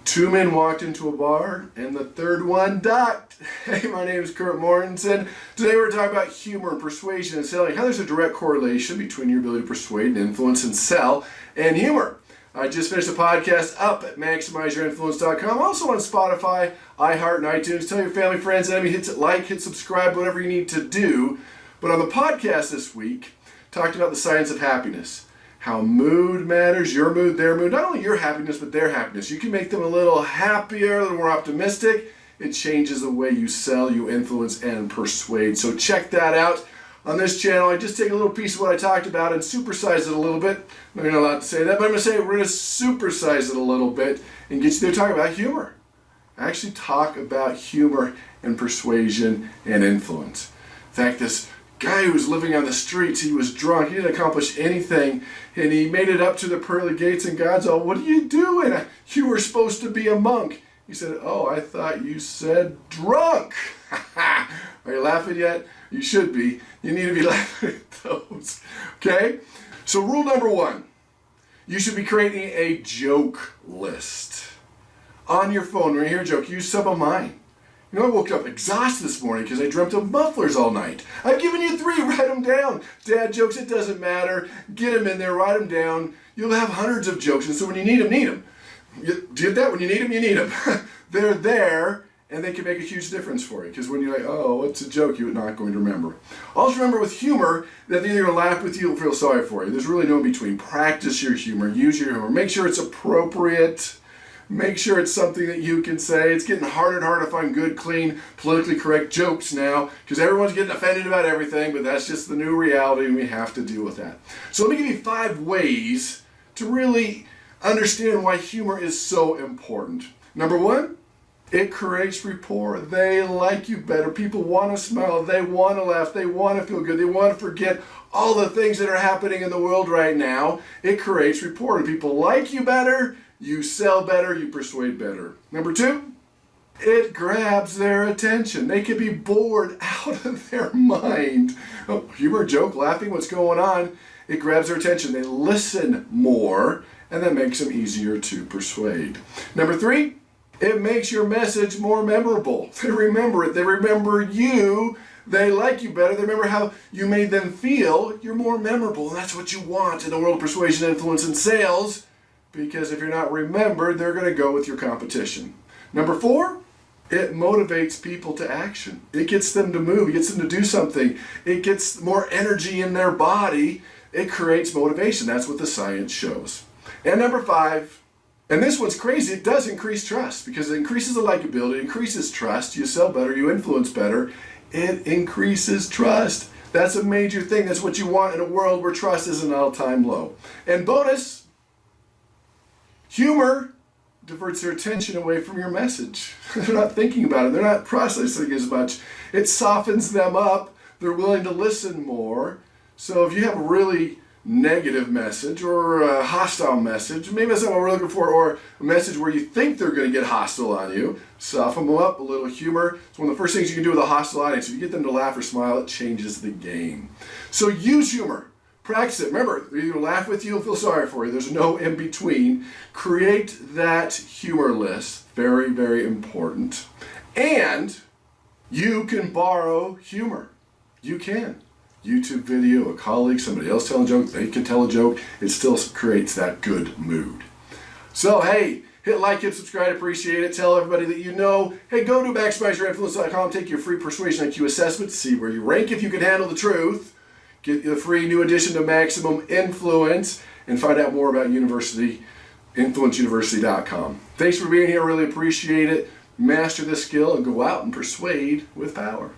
Two men walked into a bar, and the third one ducked. Hey, my name is Kurt Mortensen. Today we're talking about humor and persuasion and selling, how there's a direct correlation between your ability to persuade and influence and sell and humor. I just finished a podcast up at MaximizeYourInfluence.com, also on Spotify, iHeart, and iTunes. Tell your family, friends, enemy, hit subscribe, whatever you need to do. But on the podcast this week, talked about the science of happiness. How mood matters, your mood, their mood, not only your happiness, but their happiness. You can make them a little happier, a little more optimistic. It changes the way you sell, you influence, and persuade. So check that out. On this channel, I just take a little piece of what I talked about and supersize it a little bit. I'm not allowed to say that, but I'm going to say we're going to supersize it a little bit and get you there talking about humor. Actually talk about humor and persuasion and influence. In fact, this guy who was living on the streets, he was drunk, he didn't accomplish anything, and he made it up to the pearly gates, and God's all, "What are you doing? You were supposed to be a monk." He said, "Oh, I thought you said drunk." Are you laughing yet? You should be. You need to be laughing at those. Okay? So rule number one, you should be creating a joke list. On your phone, when you hear a joke, use some of mine. You know, I woke up exhausted this morning because I dreamt of mufflers all night. I've given you 3, write them down. Dad jokes, it doesn't matter. Get them in there, write them down. You'll have hundreds of jokes, and so when you need them, need them. You did that? When you need them, you need them. They're there, and they can make a huge difference for you. Because when you're like, oh, what's a joke, you're not going to remember. Also remember with humor that they're either going to laugh with you or feel sorry for you. There's really no in between. Practice your humor. Use your humor. Make sure it's appropriate. Make sure it's something that you can say. It's getting harder and harder to find good, clean, politically correct jokes now because everyone's getting offended about everything, but that's just the new reality and we have to deal with that. So let me give you 5 ways to really understand why humor is so important. Number 1, it creates rapport. They like you better. People want to smile. They want to laugh. They want to feel good. They want to forget all the things that are happening in the world right now. It creates rapport. And people like you better. You sell better, you persuade better. Number 2, it grabs their attention. They can be bored out of their mind. Oh, humor, joke, laughing, what's going on? It grabs their attention. They listen more, and that makes them easier to persuade. Number 3, it makes your message more memorable. They remember it. They remember you. They like you better. They remember how you made them feel. You're more memorable, and that's what you want in the world of persuasion, influence, and sales. Because if you're not remembered, they're going to go with your competition. Number 4, it motivates people to action. It gets them to move. It gets them to do something. It gets more energy in their body. It creates motivation. That's what the science shows. And number 5, and this one's crazy, it does increase trust because it increases the likability, it increases trust. You sell better, you influence better. It increases trust. That's a major thing. That's what you want in a world where trust is an all-time low. And bonus, humor diverts their attention away from your message. They're not thinking about it. They're not processing as much. It softens them up. They're willing to listen more. So if you have a really negative message or a hostile message, maybe that's not what we're looking for, or a message where you think they're going to get hostile on you, soften them up, a little humor. It's one of the first things you can do with a hostile audience. If you get them to laugh or smile, it changes the game. So use humor. Practice it. Remember, they either laugh with you or feel sorry for you. There's no in between. Create that humor list. Very, very important. And you can borrow humor. You can. YouTube video, a colleague, somebody else telling a joke, they can tell a joke. It still creates that good mood. So, hey, hit like, hit subscribe, appreciate it. Tell everybody that you know. Hey, go to MaximizeYourInfluence.com, take your free Persuasion IQ assessment to see where you rank if you can handle the truth. Get the free new edition to Maximum Influence and find out more about InfluenceUniversity.com. Thanks for being here. Really appreciate it. Master this skill and go out and persuade with power.